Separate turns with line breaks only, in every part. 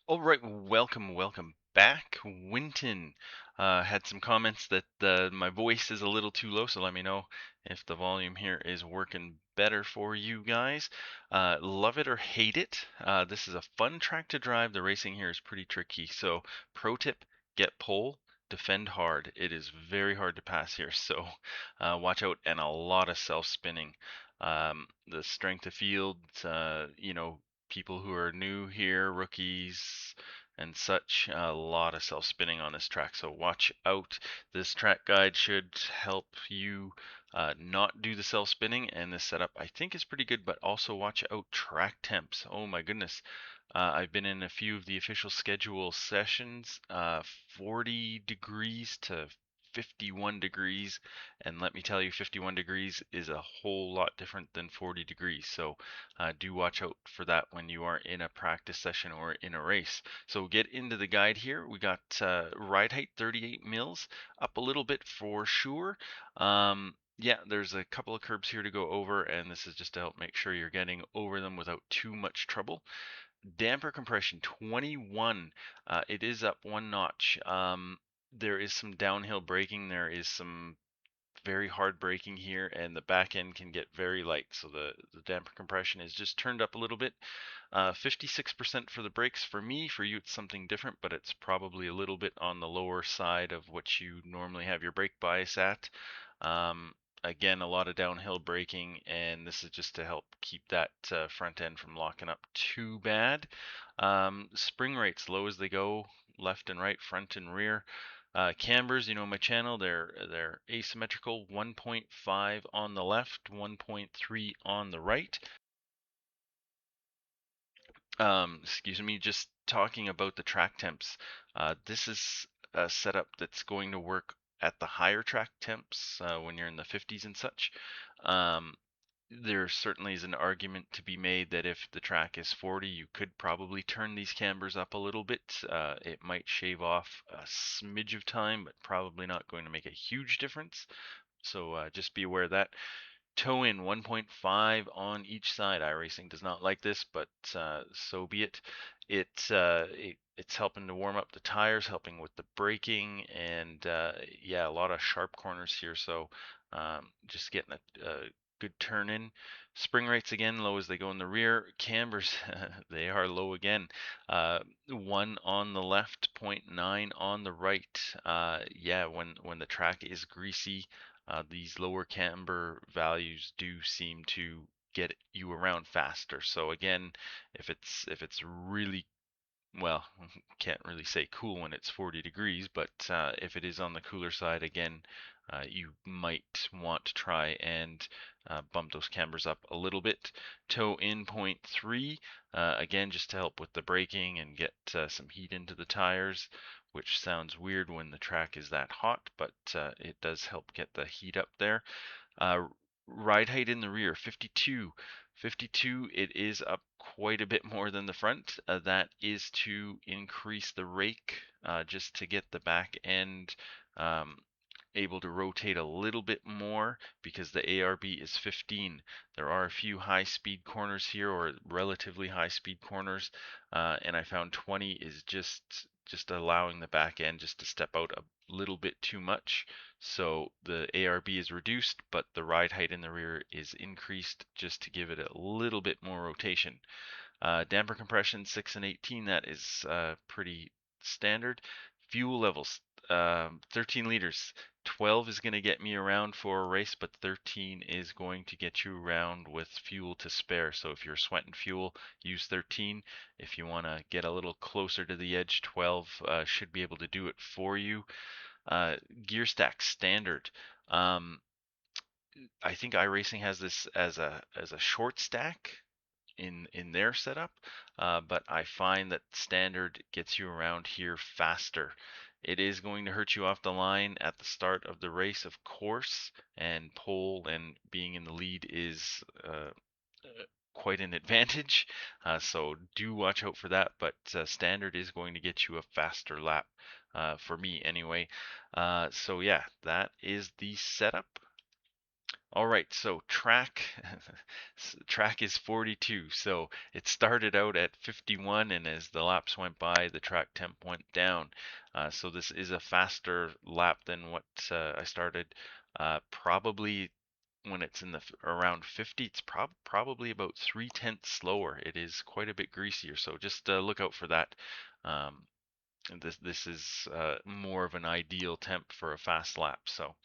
All right, welcome back, Winton. Had some comments that my voice is a little too low, so let me know if the volume here is working better for you guys. Love it or hate it. This is a fun track to drive. The racing here is pretty tricky. So, pro tip: get pole, defend hard. It is very hard to pass here, so watch out, and a lot of self-spinning. The strength of field, people who are new here, rookies and such, a lot of self-spinning on this track, so watch out. This track guide should help you not do the self-spinning, and this setup I think is pretty good, but also watch out track temps. Oh my goodness. I've been in a few of the official schedule sessions, 40 degrees to 51 degrees, and let me tell you, 51 degrees is a whole lot different than 40 degrees, so do watch out for that when you are in a practice session or in a race. So we'll get into the guide here. We got ride height 38 mils, up a little bit for sure. Yeah, there's a couple of curbs here to go over, and this is just to help make sure you're getting over them without too much trouble. Damper compression 21. It is up one notch. There is some downhill braking. There is some very hard braking here, and the back end can get very light. So the damper compression is just turned up a little bit. 56% for the brakes. For me, for you, it's something different, but it's probably a little bit on the lower side of what you normally have your brake bias at. Um, Again, a lot of downhill braking, and this is just to help keep that front end from locking up too bad. Spring rates low as they go, left and right, front and rear. Cambers, you know my channel, they're asymmetrical, 1.5 on the left, 1.3 on the right. Excuse me, just talking about the track temps. This is a setup that's going to work at the higher track temps when you're in the 50s and such. Um, there certainly is an argument to be made that if the track is 40, you could probably turn these cambers up a little bit. It might shave off a smidge of time, but probably not going to make a huge difference. So just be aware of that. Toe in 1.5 on each side. iRacing does not like this, but so be it. It's helping to warm up the tires, helping with the braking, and yeah, a lot of sharp corners here. So just getting a good turn in. Spring rates again low as they go in the rear. Cambers they are low again. 1 on the left, zero point 0.9 on the right. Yeah, when the track is greasy, these lower camber values do seem to get you around faster. So again, if it's really, well, can't really say cool when it's 40 degrees, but if it is on the cooler side, again, you might want to try and bump those cambers up a little bit. Toe in 0.3, again, just to help with the braking and get some heat into the tires, which sounds weird when the track is that hot, but it does help get the heat up there. Uh, Ride height in the rear, 52. 52, it is up quite a bit more than the front. That is to increase the rake, just to get the back end um, able to rotate a little bit more because the ARB is 15. There are a few high speed corners here, or relatively high speed corners, and I found 20 is just allowing the back end just to step out a little bit too much. So the ARB is reduced, but the ride height in the rear is increased just to give it a little bit more rotation. Damper compression 6 and 18, that is pretty standard. Fuel levels, 13 liters. 12 is going to get me around for a race, but 13 is going to get you around with fuel to spare. So if you're sweating fuel, use 13. If you want to get a little closer to the edge, 12 should be able to do it for you. Gear stack standard. Um, I think iRacing has this as a short stack in their setup, but I find that standard gets you around here faster. It is going to hurt you off the line at the start of the race, of course, and pole and being in the lead is quite an advantage. So do watch out for that, but standard is going to get you a faster lap, for me anyway. So yeah, that is the setup. All right, so track is 42. So it started out at 51, and as the laps went by, the track temp went down. So this is a faster lap than what I started. Probably when it's in the around 50, it's probably about 3/10 slower. It is quite a bit greasier, so just look out for that. Um, this is more of an ideal temp for a fast lap. So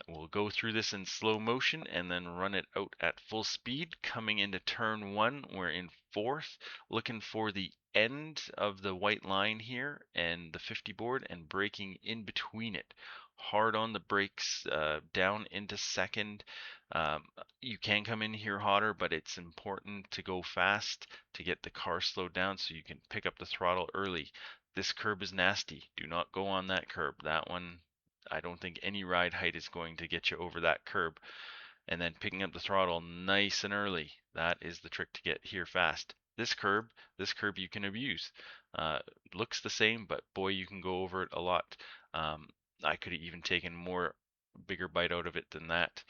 we'll go through this in slow motion and then run it out at full speed. Coming into turn one, we're in fourth, looking for the end of the white line here and the 50 board and braking in between it. Hard on the brakes, down into second. Um, you can come in here hotter, but it's important to go fast to get the car slowed down so you can pick up the throttle early. This curb is nasty. Do not go on that curb. That one, I don't think any ride height is going to get you over that curb. And then picking up the throttle nice and early. That is the trick to get here fast. This curb you can abuse. Uh, Looks the same, but boy, you can go over it a lot. Um, I could have even taken more bigger bite out of it than that.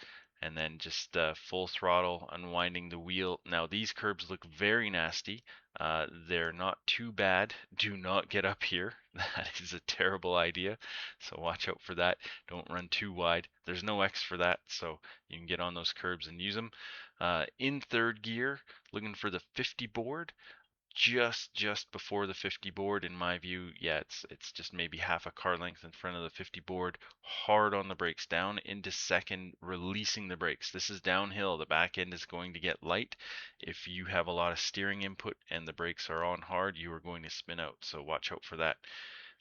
And then just full throttle, unwinding the wheel. Now these curbs look very nasty. They're not too bad. Do not get up here. That is a terrible idea. So watch out for that. Don't run too wide. There's no X for that, so you can get on those curbs and use them. In third gear, looking for the 50 board, just before the 50 board in my view. Yeah, it's just maybe half a car length in front of the 50 board. Hard on the brakes, down into second, releasing the brakes. This is downhill. The back end is going to get light. If you have a lot of steering input and the brakes are on hard, you are going to spin out, so watch out for that.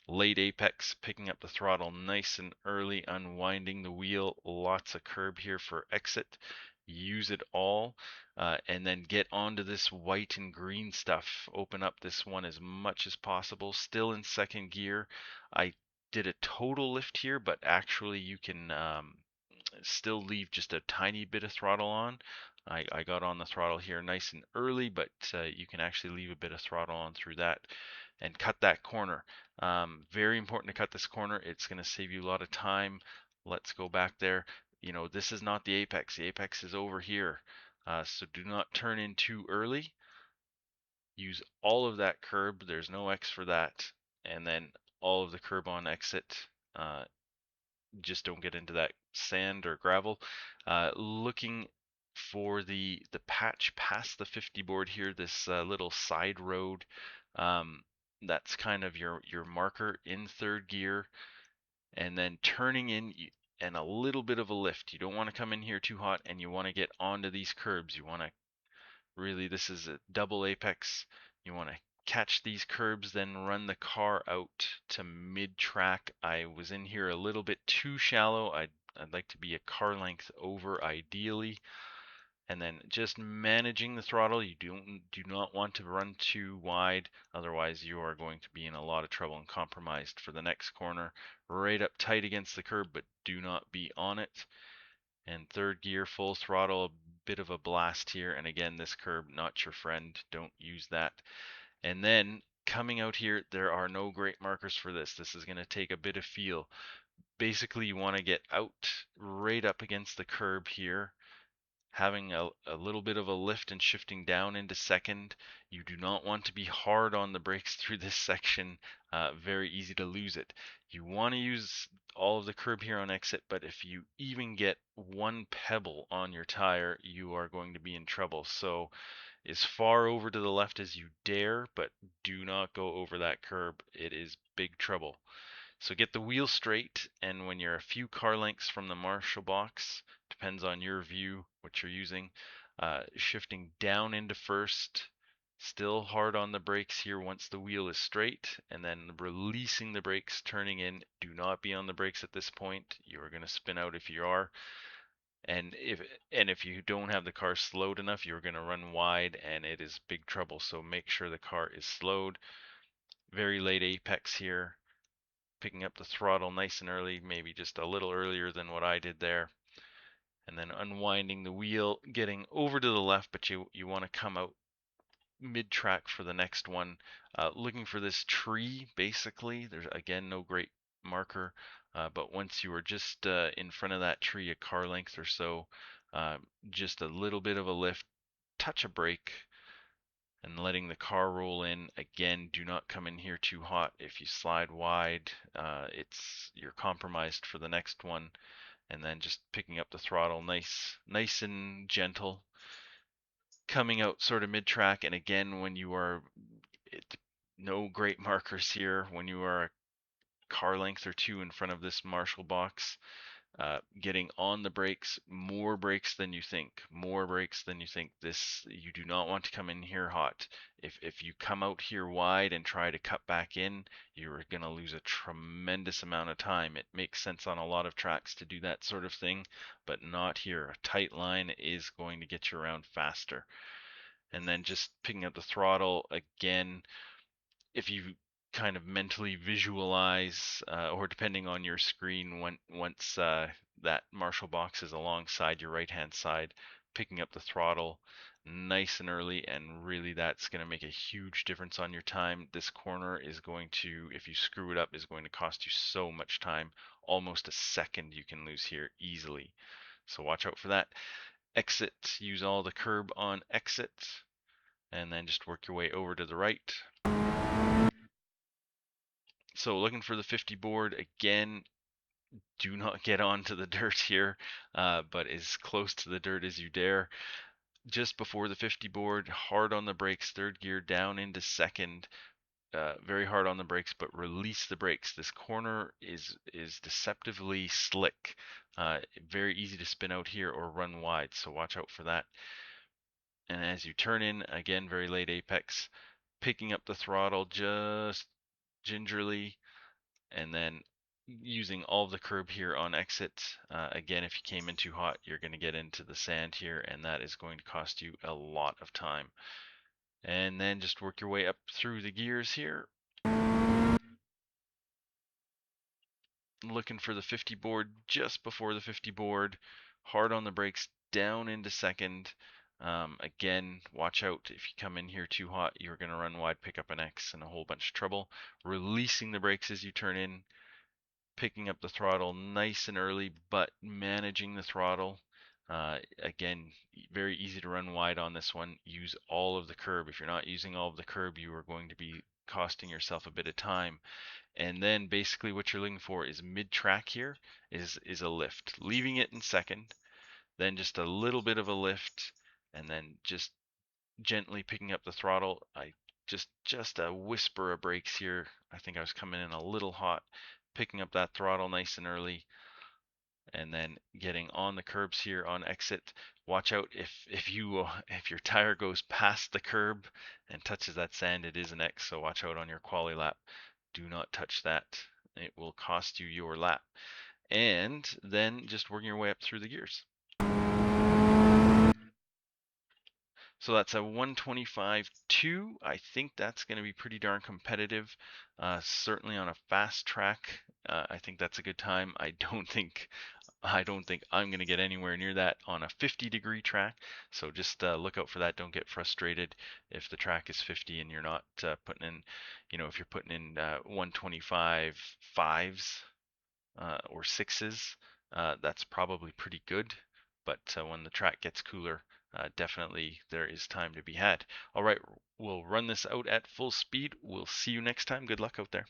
Late apex, picking up the throttle nice and early, unwinding the wheel. Lots of curb here for exit. Use it all, and then get onto this white and green stuff. Open up this one as much as possible. Still in second gear. I did a total lift here, but actually you can still leave just a tiny bit of throttle on. I got on the throttle here nice and early, but you can actually leave a bit of throttle on through that and cut that corner. Very important to cut this corner. It's going to save you a lot of time. Let's go back there. You know, this is not the apex. The apex is over here. So do not turn in too early. Use all of that curb. There's no X for that. And then all of the curb on exit. Just don't get into that sand or gravel. Looking for the patch past the 50 board here, this little side road. Um, that's kind of your marker in third gear, and then turning in and a little bit of a lift. You don't want to come in here too hot, and you want to get onto these curbs. You want to really, this is a double apex. You want to catch these curbs, then run the car out to mid-track. I was in here a little bit too shallow. I'd like to be a car length over ideally. And then just managing the throttle. You do not want to run too wide, otherwise you are going to be in a lot of trouble and compromised for the next corner. Right up tight against the curb, but do not be on it. And third gear, full throttle, a bit of a blast here. And again, this curb, not your friend. Don't use that. And then coming out here, there are no great markers for this. This is going to take a bit of feel. Basically, you want to get out right up against the curb here, having a little bit of a lift and shifting down into second. You do not want to be hard on the brakes through this section. Very easy to lose it. You want to use all of the curb here on exit, but if you even get one pebble on your tire, you are going to be in trouble. So as far over to the left as you dare, but do not go over that curb. It is big trouble. So get the wheel straight, and when you're a few car lengths from the Marshall box, depends on your view, what you're using, shifting down into first, still hard on the brakes here once the wheel is straight, and then releasing the brakes, turning in. Do not be on the brakes at this point. You are going to spin out if you are. And if you don't have the car slowed enough, you're going to run wide, and it is big trouble. So make sure the car is slowed. Very late apex here, picking up the throttle nice and early, maybe just a little earlier than what I did there. And then unwinding the wheel, getting over to the left, but you want to come out mid-track for the next one. Looking for this tree, basically. There's, again, no great marker, but once you are just in front of that tree, a car length or so, Just a little bit of a lift, touch a brake, and letting the car roll in. Again, do not come in here too hot. If you slide wide, you're compromised for the next one. And then just picking up the throttle, nice and gentle. Coming out sort of mid-track, and again, when you are no great markers here, when you are a car length or two in front of this Marshall box, getting on the brakes, more brakes than you think, more brakes than you think. You do not want to come in here hot. If you come out here wide and try to cut back in, you're going to lose a tremendous amount of time. It makes sense on a lot of tracks to do that sort of thing, but not here. A tight line is going to get you around faster. And then just picking up the throttle again, if you kind of mentally visualize, or depending on your screen, once that Marshall box is alongside your right hand side, picking up the throttle nice and early, and really that's going to make a huge difference on your time. This corner is going to, if you screw it up, is going to cost you so much time. Almost a second you can lose here easily. So watch out for that. Exit, use all the curb on exit, and then just work your way over to the right. So looking for the 50 board again. Do not get onto the dirt here, but as close to the dirt as you dare. Just before the 50 board, hard on the brakes, third gear down into second. Very hard on the brakes, but release the brakes. This corner is deceptively slick. Very easy to spin out here or run wide, so watch out for that. And as you turn in, again, very late apex, picking up the throttle just gingerly, and then using all of the curb here on exit. Again, if you came in too hot, you're going to get into the sand here, and that is going to cost you a lot of time. And then just work your way up through the gears here. Looking for the 50 board just before the 50 board. Hard on the brakes, down into second. Again, watch out if you come in here too hot, you're going to run wide, pick up an X, and a whole bunch of trouble. Releasing the brakes as you turn in. Picking up the throttle nice and early, but managing the throttle. Again, very easy to run wide on this one. Use all of the curb. If you're not using all of the curb, you are going to be costing yourself a bit of time. And then basically what you're looking for is mid-track here is a lift. Leaving it in second, then just a little bit of a lift, and then just gently picking up the throttle. I just a whisper of brakes here. I think I was coming in a little hot, picking up that throttle nice and early, and then getting on the curbs here on exit. Watch out if your tire goes past the curb and touches that sand, it is an X. So watch out on your quali lap. Do not touch that. It will cost you your lap. And then just working your way up through the gears. So that's a 125.2. I think that's going to be pretty darn competitive. Certainly on a fast track, I think that's a good time. I don't think I'm going to get anywhere near that on a 50-degree track. So just look out for that. Don't get frustrated if the track is 50 and you're not putting in, if you're putting in 125 fives or sixes, that's probably pretty good. But when the track gets cooler, definitely there is time to be had. All right, we'll run this out at full speed. We'll see you next time. Good luck out there.